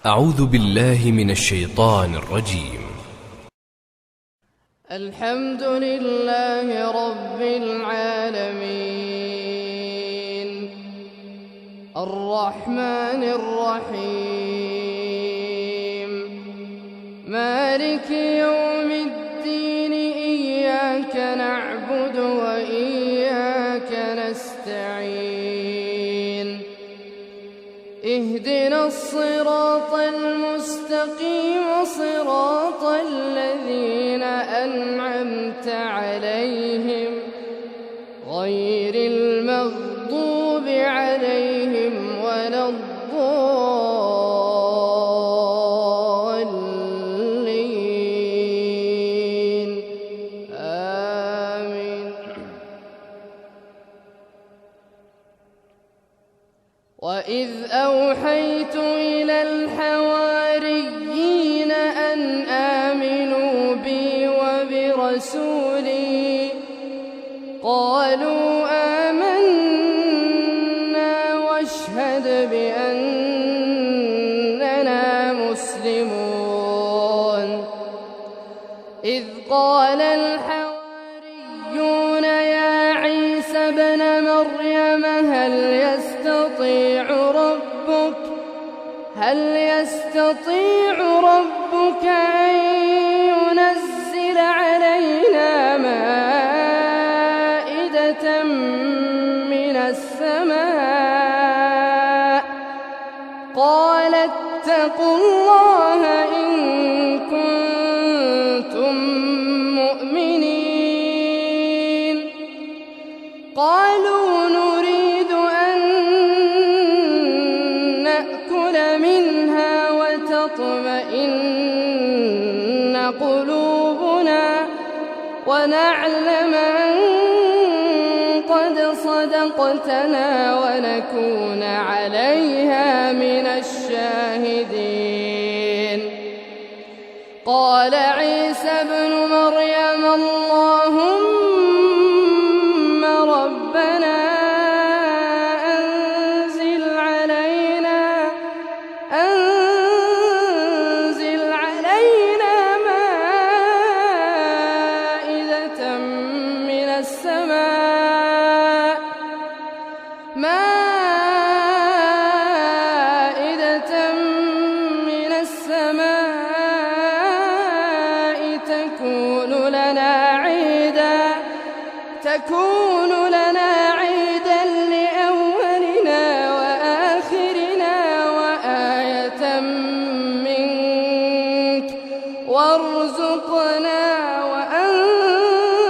أعوذ بالله من الشيطان الرجيم. الحمد لله رب العالمين الرحمن الرحيم مالك يوم الدين إياك نعبد وإياك نستعين اهدنا الصراط المستقيم صراط الذين أنعمت عليهم غير المغضوب عليهم ولا الضالين آمين. وإذ أوحيت إلى الحواريين أن آمنوا بي وبرسولي قالوا آمنا واشهد بأننا مسلمون. إذ قال الحواريون يا عيسى ابن مريم هل يستطيع ربك أن ينزل علينا مائدة من السماء قال اتقوا الله إن كنتم مؤمنين. قالوا نريد أن نأكل منها وتطمئن قلوبنا ونعلم أن قد صدقتنا ونكون عليها من الشاهدين. قال عيسى ابن مريم اللهم ربنا أنزل علينا مائدة من السماء تكون لنا عيدا لأولنا وآخرنا وآية منك وارزقنا وأنت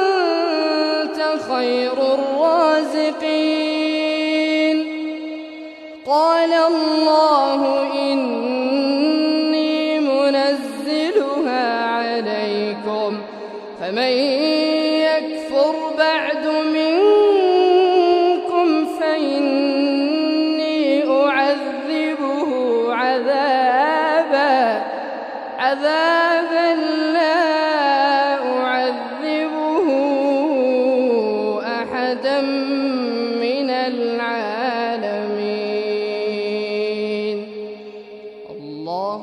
خير الرازقين. قال الله إني منزلها عليكم فمن يكفر بعد منكم فإني أعذبه عذابا لا أعذبه أحدا من العالمين. الله.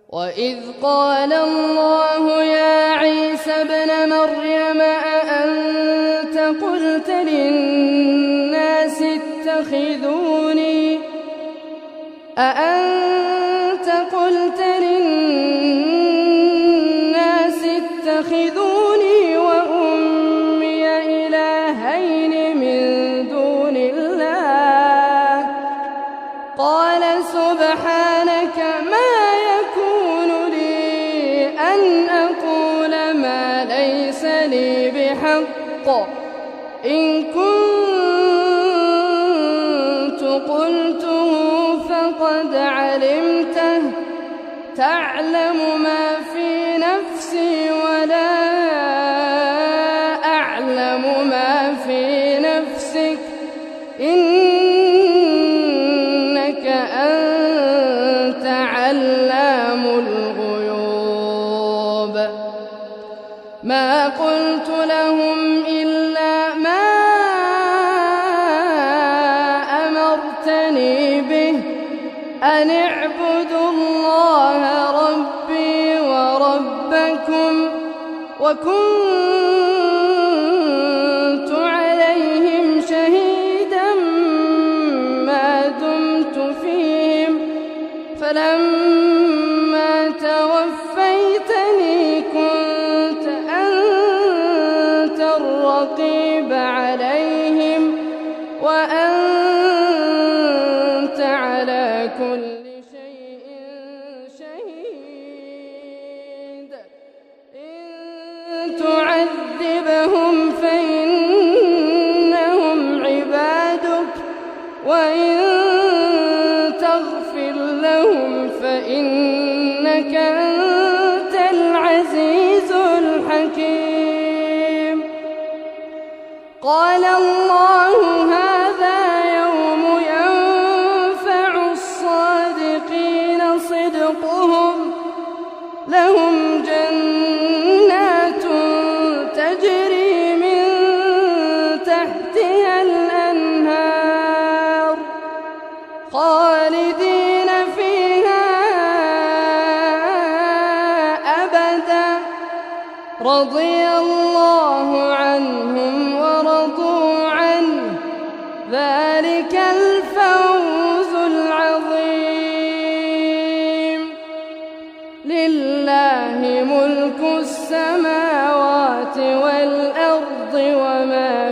وإذ قال الله يا عيسى ابن مريم أأنت قلت للناس اتخذوني وأمي إلهين من دون الله قال سبحانك ما يكون لي أن أقول ما ليس لي بحق إن كنت قلته فقد علمته تعلم ما في نفسي ولا أعلم ما في نفسك إنك أنت علام الغيوب. ما قلت لهم إلا ما أمرتني به أن اعبدوا الله ربي وربكم وكنت عليهم شهيدا ما دمت فيهم فلما توفيتني كنت أنت الرقيب عليهم وأنت على كل شيء شهيد إن تعذبهم فإنهم عبادك وإن تغفر لهم فإنك أنت العزيز الحكيم قال الله هذا يوم ينفع الصادقين صدقهم لهم جنات تجري من تحتها الأنهار خالدين فيها أبدا رضي الله عنهم ورضوا عنه ذلك الفوز العظيم لله ملك السماوات والأرض وما